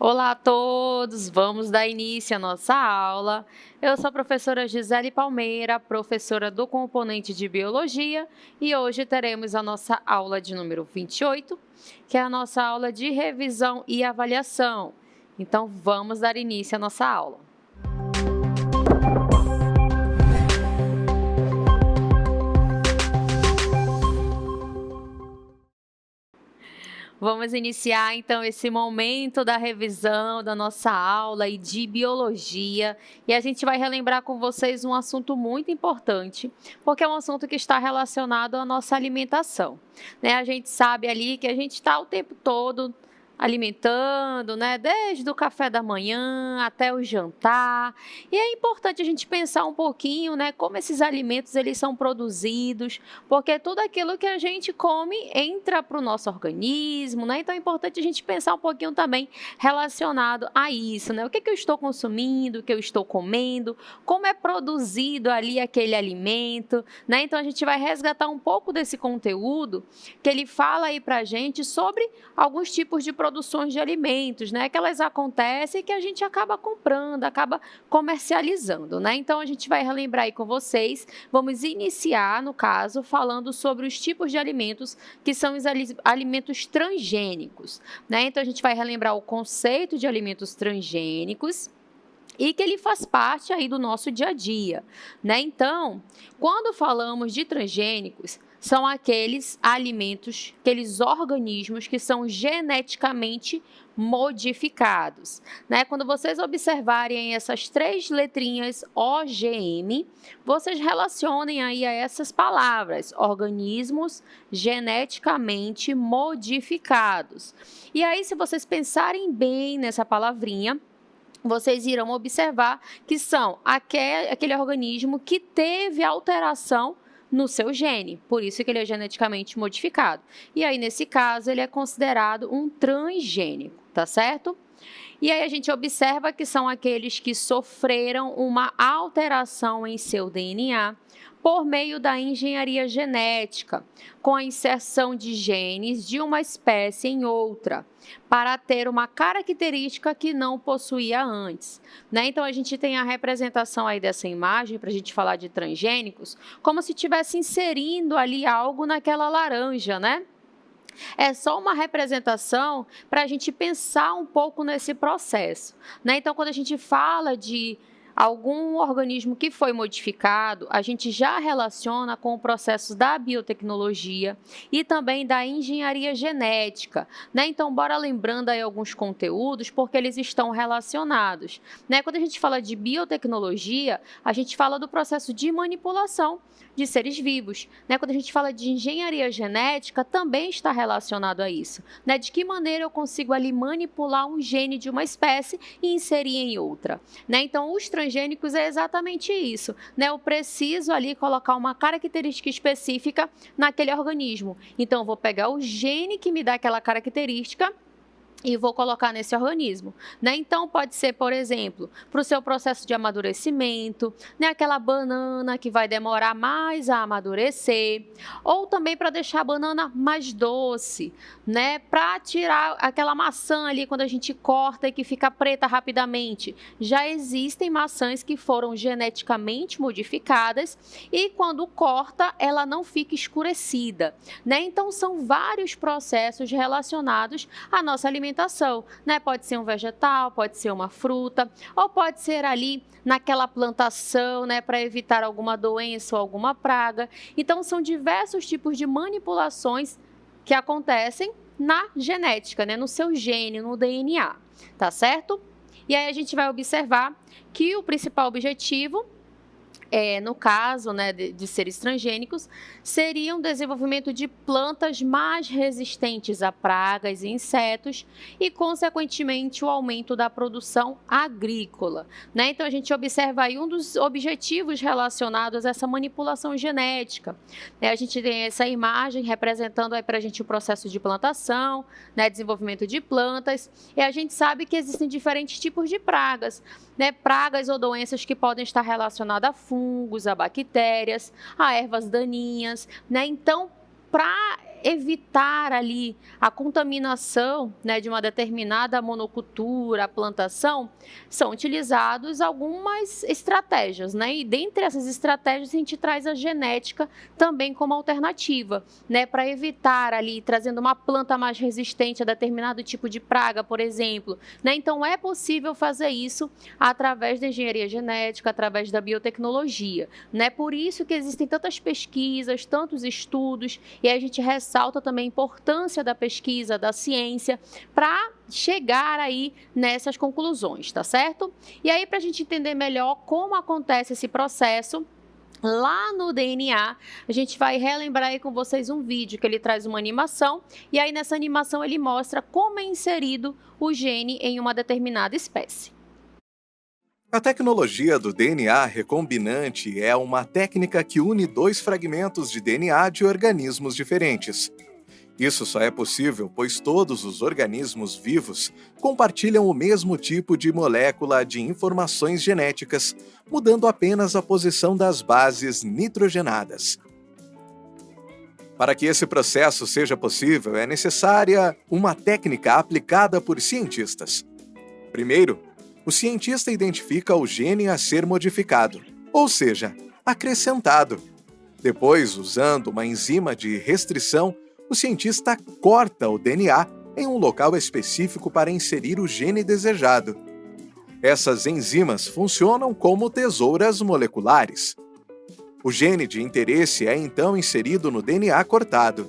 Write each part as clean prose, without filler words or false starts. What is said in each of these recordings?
Olá a todos, vamos dar início à nossa aula. Eu sou a professora Gisele Palmeira, professora do componente de Biologia, e hoje teremos a nossa aula de número 28, que é a nossa aula de revisão e avaliação. Então, vamos dar início à nossa aula. Vamos iniciar, então, esse momento da revisão da nossa aula e de biologia. E a gente vai relembrar com vocês um assunto muito importante, porque é um assunto que está relacionado à nossa alimentação, né? A gente sabe ali que a gente está o tempo todo alimentando, né? Desde o café da manhã até o jantar. E é importante a gente pensar um pouquinho, né? Como esses alimentos eles são produzidos, porque tudo aquilo que a gente come entra para o nosso organismo, né? Então é importante a gente pensar um pouquinho também relacionado a isso, né? O que eu estou consumindo, o que eu estou comendo, como é produzido ali aquele alimento, né? Então a gente vai resgatar um pouco desse conteúdo que ele fala aí para a gente sobre alguns tipos de produções de alimentos, né? Que elas acontecem e que a gente acaba comprando, acaba comercializando, né? Então a gente vai relembrar aí com vocês. Vamos iniciar, no caso, falando sobre os tipos de alimentos que são os alimentos transgênicos, né? Então a gente vai relembrar o conceito de alimentos transgênicos e que ele faz parte aí do nosso dia a dia, né? Então, quando falamos de transgênicos, são aqueles alimentos, aqueles organismos que são geneticamente modificados, né? Quando vocês observarem essas três letrinhas OGM, vocês relacionem aí a essas palavras, organismos geneticamente modificados. E aí, se vocês pensarem bem nessa palavrinha, vocês irão observar que são aquele organismo que teve alteração no seu gene, por isso que ele é geneticamente modificado. E aí, nesse caso, ele é considerado um transgênico, tá certo? E aí a gente observa que são aqueles que sofreram uma alteração em seu DNA por meio da engenharia genética, com a inserção de genes de uma espécie em outra, para ter uma característica que não possuía antes, né? Então, a gente tem a representação aí dessa imagem, para a gente falar de transgênicos, como se estivesse inserindo ali algo naquela laranja, né? É só uma representação para a gente pensar um pouco nesse processo, né? Então, quando a gente fala de algum organismo que foi modificado, a gente já relaciona com o processo da biotecnologia e também da engenharia genética, né? Então, bora lembrando aí alguns conteúdos, porque eles estão relacionados, né? Quando a gente fala de biotecnologia, a gente fala do processo de manipulação de seres vivos, né? Quando a gente fala de engenharia genética, também está relacionado a isso, né? De que maneira eu consigo ali manipular um gene de uma espécie e inserir em outra, né? Então, os transgênicos é exatamente isso, né? Eu preciso ali colocar uma característica específica naquele organismo. Então, eu vou pegar o gene que me dá aquela característica e vou colocar nesse organismo, né? Então, pode ser, por exemplo, para o seu processo de amadurecimento, né? Aquela banana que vai demorar mais a amadurecer, ou também para deixar a banana mais doce, né? Para tirar aquela maçã ali quando a gente corta e que fica preta rapidamente. Já existem maçãs que foram geneticamente modificadas e quando corta, ela não fica escurecida, né? Então, são vários processos relacionados à nossa alimentação, né? Pode ser um vegetal, pode ser uma fruta, ou pode ser ali naquela plantação, né? Para evitar alguma doença ou alguma praga. Então, são diversos tipos de manipulações que acontecem na genética, né? No seu gene, no DNA, tá certo? E aí a gente vai observar que o principal objetivo no caso, né, de seres transgênicos, seria um desenvolvimento de plantas mais resistentes a pragas e insetos e, consequentemente, o aumento da produção agrícola, né? Então, a gente observa aí um dos objetivos relacionados a essa manipulação genética, né? A gente tem essa imagem representando aí para a gente o processo de plantação, né, desenvolvimento de plantas, e a gente sabe que existem diferentes tipos de pragas, né? Pragas ou doenças que podem estar relacionadas a fungos, a bactérias, a ervas daninhas, né? Então, para evitar ali a contaminação, né, de uma determinada monocultura, plantação, são utilizadas algumas estratégias, né? E dentre essas estratégias a gente traz a genética também como alternativa, né, para evitar ali trazendo uma planta mais resistente a determinado tipo de praga, por exemplo, né? Então é possível fazer isso através da engenharia genética, através da biotecnologia, né? Por isso que existem tantas pesquisas, tantos estudos, e a gente ressalta também a importância da pesquisa, da ciência, para chegar aí nessas conclusões, tá certo? E aí, para a gente entender melhor como acontece esse processo, lá no DNA, a gente vai relembrar aí com vocês um vídeo que ele traz uma animação, e aí nessa animação ele mostra como é inserido o gene em uma determinada espécie. A tecnologia do DNA recombinante é uma técnica que une dois fragmentos de DNA de organismos diferentes. Isso só é possível pois todos os organismos vivos compartilham o mesmo tipo de molécula de informações genéticas, mudando apenas a posição das bases nitrogenadas. Para que esse processo seja possível, é necessária uma técnica aplicada por cientistas. Primeiro, o cientista identifica o gene a ser modificado, ou seja, acrescentado. Depois, usando uma enzima de restrição, o cientista corta o DNA em um local específico para inserir o gene desejado. Essas enzimas funcionam como tesouras moleculares. O gene de interesse é então inserido no DNA cortado.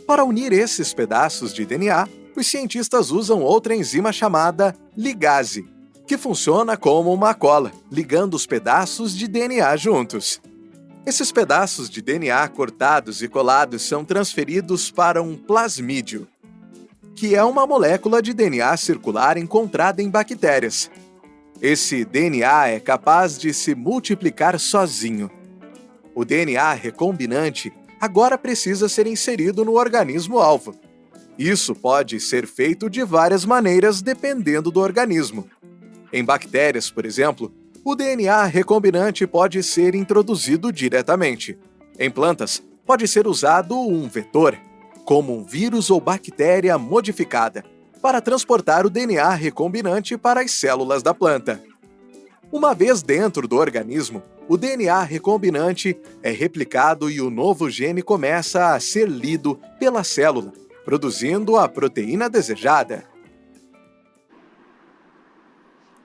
Para unir esses pedaços de DNA, os cientistas usam outra enzima chamada ligase, que funciona como uma cola, ligando os pedaços de DNA juntos. Esses pedaços de DNA cortados e colados são transferidos para um plasmídio, que é uma molécula de DNA circular encontrada em bactérias. Esse DNA é capaz de se multiplicar sozinho. O DNA recombinante agora precisa ser inserido no organismo-alvo. Isso pode ser feito de várias maneiras dependendo do organismo. Em bactérias, por exemplo, o DNA recombinante pode ser introduzido diretamente. Em plantas, pode ser usado um vetor, como um vírus ou bactéria modificada, para transportar o DNA recombinante para as células da planta. Uma vez dentro do organismo, o DNA recombinante é replicado e o novo gene começa a ser lido pela célula, produzindo a proteína desejada.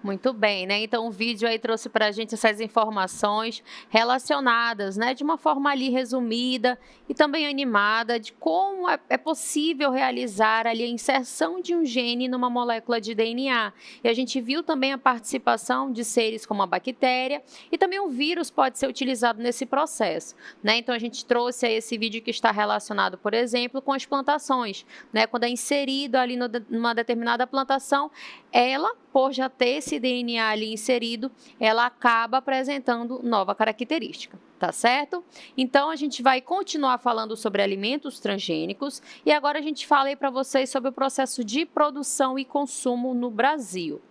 Muito bem, né? Então o vídeo aí trouxe para a gente essas informações relacionadas, né, de uma forma ali resumida e também animada de como é possível realizar ali a inserção de um gene numa molécula de DNA. E a gente viu também a participação de seres como a bactéria e também o vírus pode ser utilizado nesse processo, né? Então a gente trouxe aí esse vídeo que está relacionado, por exemplo, com as plantações, né? Quando é inserido ali numa determinada plantação, ela, por já ter esse DNA ali inserido, ela acaba apresentando nova característica, tá certo? Então, a gente vai continuar falando sobre alimentos transgênicos e agora a gente fala aí para vocês sobre o processo de produção e consumo no Brasil.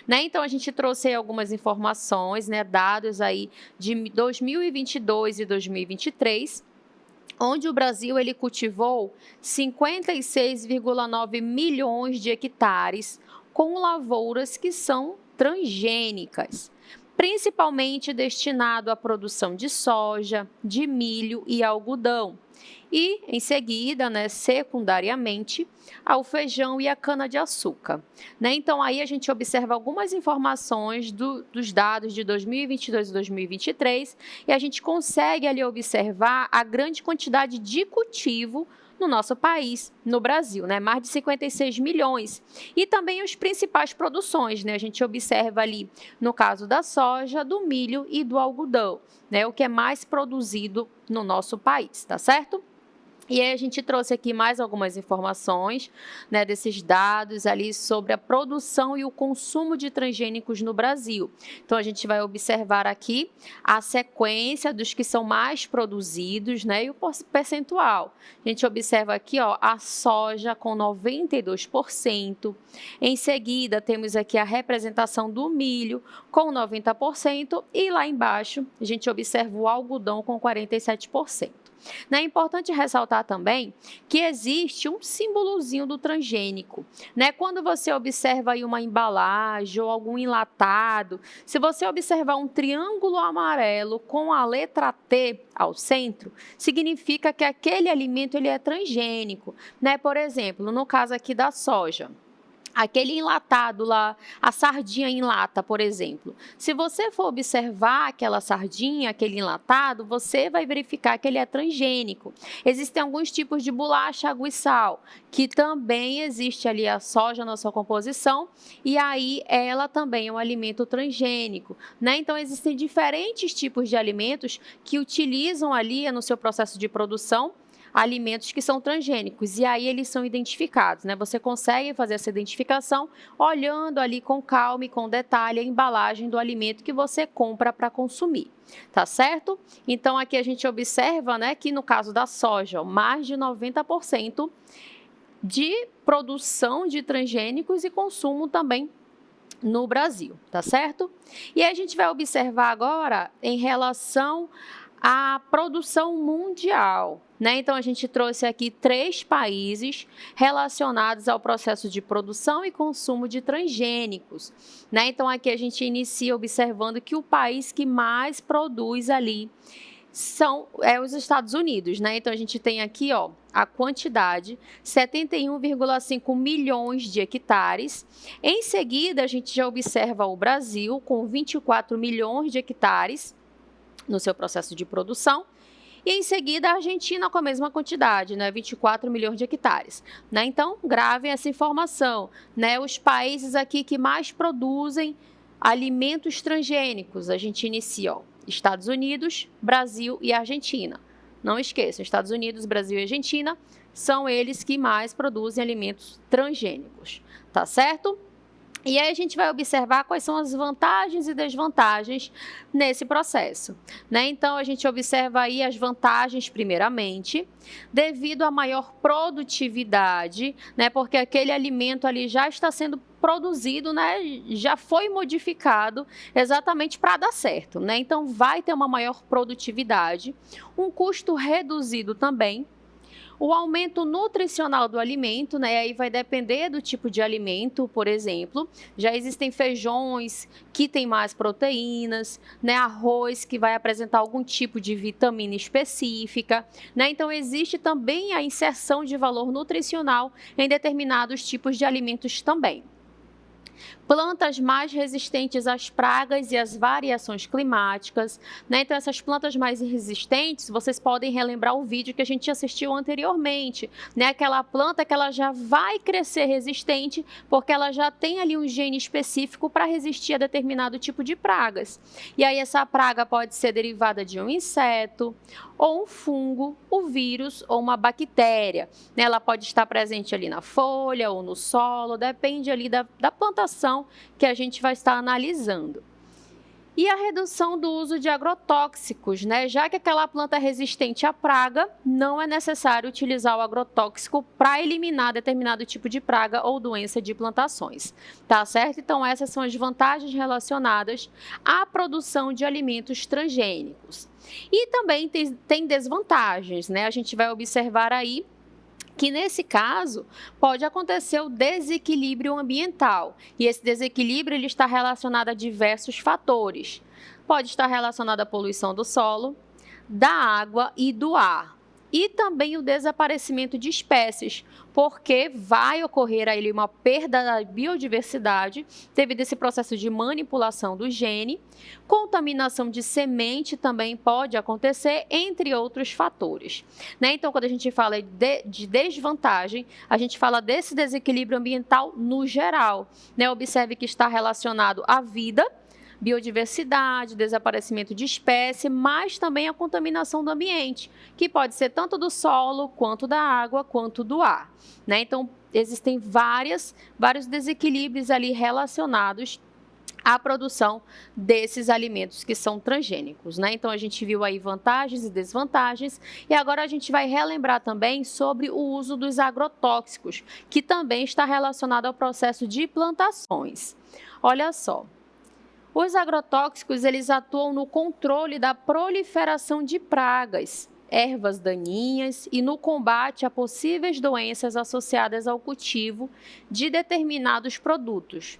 Né? Então, a gente trouxe aí algumas informações, né, dados aí de 2022 e 2023, onde o Brasil ele cultivou 56,9 milhões de hectares com lavouras que são transgênicas, principalmente destinado à produção de soja, de milho e algodão. E, em seguida, né, secundariamente, ao feijão e à cana-de-açúcar. Né? Então, aí a gente observa algumas informações dos dados de 2022 e 2023 e a gente consegue ali observar a grande quantidade de cultivo no nosso país, no Brasil, né? Mais de 56 milhões. E também as principais produções, né? A gente observa ali, no caso da soja, do milho e do algodão, né? O que é mais produzido no nosso país, tá certo? E aí a gente trouxe aqui mais algumas informações, né, desses dados ali sobre a produção e o consumo de transgênicos no Brasil. Então, a gente vai observar aqui a sequência dos que são mais produzidos, né, e o percentual. A gente observa aqui, ó, a soja com 92%. Em seguida, temos aqui a representação do milho com 90%. E lá embaixo, a gente observa o algodão com 47%. É importante ressaltar também que existe um símbolozinho do transgênico, né? Quando você observa aí uma embalagem ou algum enlatado, se você observar um triângulo amarelo com a letra T ao centro, significa que aquele alimento ele é transgênico, né? Por exemplo, no caso aqui da soja. Aquele enlatado lá, a sardinha em lata, por exemplo. Se você for observar aquela sardinha, aquele enlatado, você vai verificar que ele é transgênico. Existem alguns tipos de bolacha, água e sal, que também existe ali a soja na sua composição, e aí ela também é um alimento transgênico, né? Então, existem diferentes tipos de alimentos que utilizam ali no seu processo de produção alimentos que são transgênicos, e aí eles são identificados, né? Você consegue fazer essa identificação olhando ali com calma e com detalhe a embalagem do alimento que você compra para consumir, tá certo? Então, aqui a gente observa, né, que no caso da soja, mais de 90% de produção de transgênicos e consumo também no Brasil, tá certo? E aí a gente vai observar agora em relação à produção mundial, né? Então, a gente trouxe aqui 3 países relacionados ao processo de produção e consumo de transgênicos, né? Então, aqui a gente inicia observando que o país que mais produz ali é os Estados Unidos, né? Então, a gente tem aqui, ó, a quantidade, 71,5 milhões de hectares. Em seguida, a gente já observa o Brasil, com 24 milhões de hectares no seu processo de produção. E em seguida a Argentina com a mesma quantidade, né, 24 milhões de hectares. Né? Então, gravem essa informação. Né? Os países aqui que mais produzem alimentos transgênicos, a gente inicia, ó, Estados Unidos, Brasil e Argentina. Não esqueçam, Estados Unidos, Brasil e Argentina são eles que mais produzem alimentos transgênicos, tá certo? E aí a gente vai observar quais são as vantagens e desvantagens nesse processo, né? Então, a gente observa aí as vantagens primeiramente, devido à maior produtividade, né? Porque aquele alimento ali já está sendo produzido, né? Já foi modificado exatamente para dar certo, né? Então, vai ter uma maior produtividade, um custo reduzido também, o aumento nutricional do alimento, né? Aí vai depender do tipo de alimento, por exemplo. Já existem feijões que têm mais proteínas, né? Arroz que vai apresentar algum tipo de vitamina específica, né? Então, existe também a inserção de valor nutricional em determinados tipos de alimentos também. Plantas mais resistentes às pragas e às variações climáticas, né? Então, essas plantas mais resistentes, vocês podem relembrar o vídeo que a gente assistiu anteriormente, né? Aquela planta que ela já vai crescer resistente, porque ela já tem ali um gene específico para resistir a determinado tipo de pragas. E aí, essa praga pode ser derivada de um inseto, ou um fungo, o vírus ou uma bactéria. Né? Ela pode estar presente ali na folha ou no solo, depende ali da plantação que a gente vai estar analisando. E a redução do uso de agrotóxicos, né? Já que aquela planta é resistente à praga, não é necessário utilizar o agrotóxico para eliminar determinado tipo de praga ou doença de plantações, tá certo? Então, essas são as vantagens relacionadas à produção de alimentos transgênicos. E também tem desvantagens, né? A gente vai observar aí que nesse caso pode acontecer o desequilíbrio ambiental, e esse desequilíbrio ele está relacionado a diversos fatores. Pode estar relacionado à poluição do solo, da água e do ar. E também o desaparecimento de espécies, porque vai ocorrer aí uma perda da biodiversidade devido a esse processo de manipulação do gene, contaminação de semente também pode acontecer, entre outros fatores. Né? Então, quando a gente fala de desvantagem, a gente fala desse desequilíbrio ambiental no geral. Né? Observe que está relacionado à vida, biodiversidade, desaparecimento de espécie, mas também a contaminação do ambiente, que pode ser tanto do solo, quanto da água, quanto do ar. Né? Então, existem vários desequilíbrios ali relacionados à produção desses alimentos que são transgênicos, né? Então, a gente viu aí vantagens e desvantagens, e agora a gente vai relembrar também sobre o uso dos agrotóxicos, que também está relacionado ao processo de plantações. Olha só. Os agrotóxicos, eles atuam no controle da proliferação de pragas. ervas daninhas e no combate a possíveis doenças associadas ao cultivo de determinados produtos.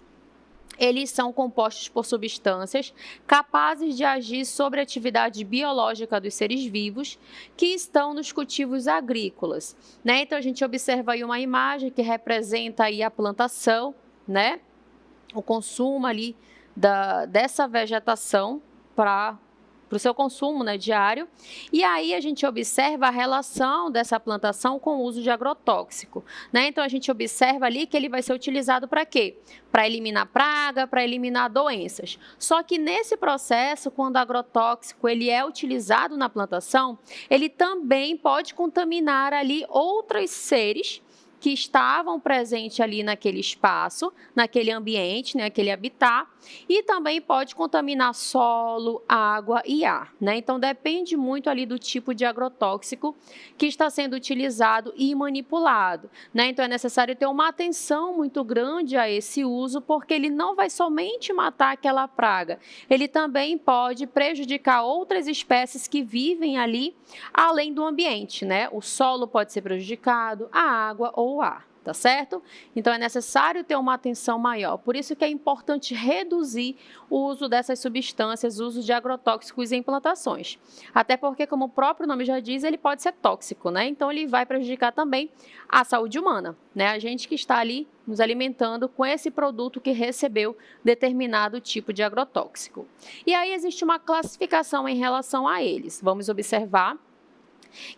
Eles são compostos por substâncias capazes de agir sobre a atividade biológica dos seres vivos que estão nos cultivos agrícolas, né? Então, a gente observa aí uma imagem que representa aí a plantação, né? O consumo ali dessa vegetação para o seu consumo, né, diário. E aí a gente observa a relação dessa plantação com o uso de agrotóxico, né? Então a gente observa ali que ele vai ser utilizado para quê? Para eliminar praga, para eliminar doenças. Só que nesse processo, quando o agrotóxico ele é utilizado na plantação, ele também pode contaminar ali outros seres que estavam presentes ali naquele espaço, naquele ambiente, né, aquele habitat, e também pode contaminar solo, água e ar, né? Então, depende muito ali do tipo de agrotóxico que está sendo utilizado e manipulado, né? Então, é necessário ter uma atenção muito grande a esse uso, porque ele não vai somente matar aquela praga, ele também pode prejudicar outras espécies que vivem ali, além do ambiente, né? O solo pode ser prejudicado, a água ou o ar, tá certo? Então é necessário ter uma atenção maior. Por isso que é importante reduzir o uso dessas substâncias, o uso de agrotóxicos em plantações. Até porque, como o próprio nome já diz, ele pode ser tóxico, né? Então ele vai prejudicar também a saúde humana, né? A gente que está ali nos alimentando com esse produto que recebeu determinado tipo de agrotóxico. E aí existe uma classificação em relação a eles. Vamos observar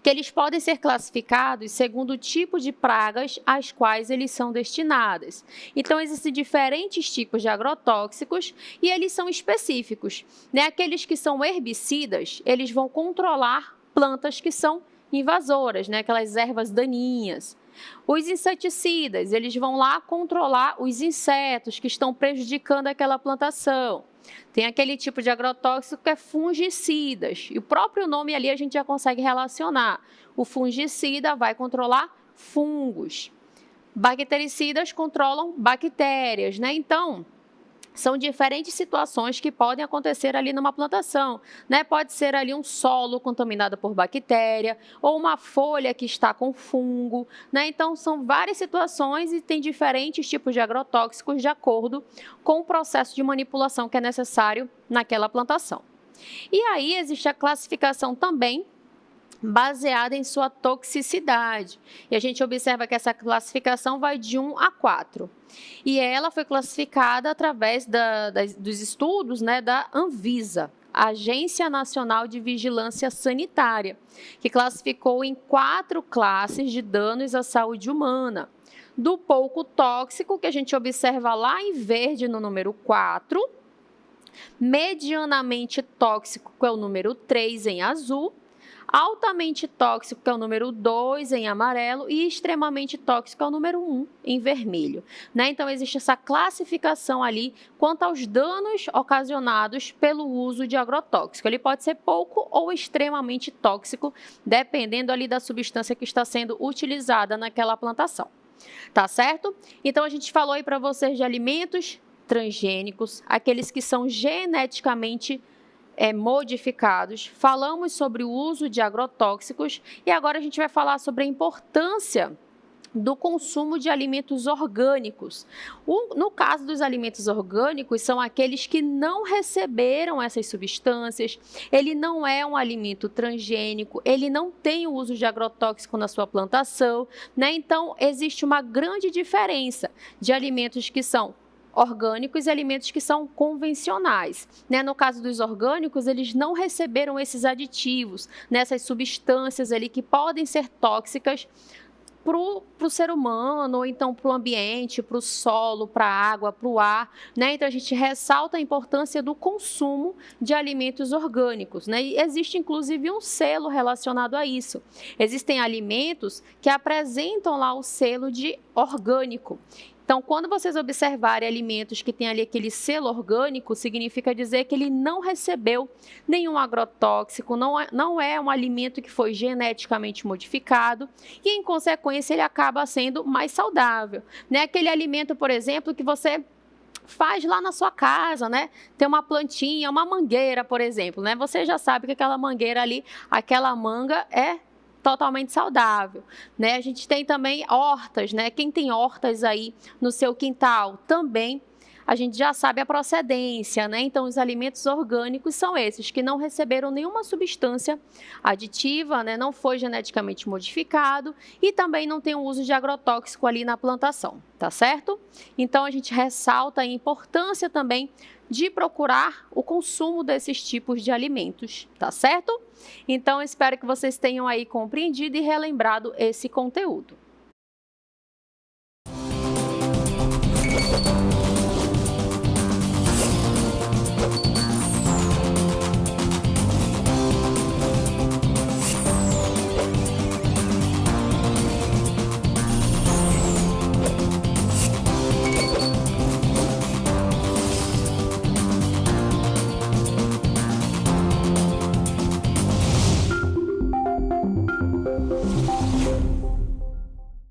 que eles podem ser classificados segundo o tipo de pragas às quais eles são destinados. Então, existem diferentes tipos de agrotóxicos e eles são específicos, né? Aqueles que são herbicidas, eles vão controlar plantas que são invasoras, né? Aquelas ervas daninhas. Os inseticidas, eles vão lá controlar os insetos que estão prejudicando aquela plantação. Tem aquele tipo de agrotóxico que é fungicidas, e o próprio nome ali a gente já consegue relacionar. O fungicida vai controlar fungos. Bactericidas controlam bactérias, né? Então, são diferentes situações que podem acontecer ali numa plantação, né? Pode ser ali um solo contaminado por bactéria ou uma folha que está com fungo, né? Então, são várias situações e tem diferentes tipos de agrotóxicos de acordo com o processo de manipulação que é necessário naquela plantação. E aí existe a classificação também baseada em sua toxicidade. E a gente observa que essa classificação vai de 1 a 4. E ela foi classificada através dos estudos, né, da Anvisa, Agência Nacional de Vigilância Sanitária, que classificou em 4 classes de danos à saúde humana. Do pouco tóxico, que a gente observa lá em verde no número 4, medianamente tóxico, que é o número 3 em azul, altamente tóxico, que é o número 2 em amarelo, e extremamente tóxico, é o número 1 em vermelho, né? Então, existe essa classificação ali quanto aos danos ocasionados pelo uso de agrotóxico. Ele pode ser pouco ou extremamente tóxico, dependendo ali da substância que está sendo utilizada naquela plantação. Tá certo? Então, a gente falou aí para vocês de alimentos transgênicos, aqueles que são geneticamente modificados, falamos sobre o uso de agrotóxicos e agora a gente vai falar sobre a importância do consumo de alimentos orgânicos. No caso dos alimentos orgânicos, são aqueles que não receberam essas substâncias, ele não é um alimento transgênico, ele não tem o uso de agrotóxico na sua plantação, né? Então, existe uma grande diferença de alimentos que são orgânicos e alimentos que são convencionais, né? No caso dos orgânicos, eles não receberam esses aditivos, nessas substâncias ali que podem ser tóxicas para o ser humano, ou então para o ambiente, para o solo, para a água, para o ar, né? Então, a gente ressalta a importância do consumo de alimentos orgânicos, né? E existe, inclusive, um selo relacionado a isso. Existem alimentos que apresentam lá o selo de orgânico. Então, quando vocês observarem alimentos que têm ali aquele selo orgânico, significa dizer que ele não recebeu nenhum agrotóxico, não é um alimento que foi geneticamente modificado e, em consequência, ele acaba sendo mais saudável, né? Aquele alimento, por exemplo, que você faz lá na sua casa, né? Tem uma plantinha, uma mangueira, por exemplo, né? Você já sabe que aquela mangueira ali, aquela manga é totalmente saudável, né? A gente tem também hortas, né? Quem tem hortas aí no seu quintal também, a gente já sabe a procedência, né? Então, os alimentos orgânicos são esses, que não receberam nenhuma substância aditiva, né? Não foi geneticamente modificado e também não tem o uso de agrotóxico ali na plantação, tá certo? Então, a gente ressalta a importância também de procurar o consumo desses tipos de alimentos, tá certo? Então, espero que vocês tenham aí compreendido e relembrado esse conteúdo.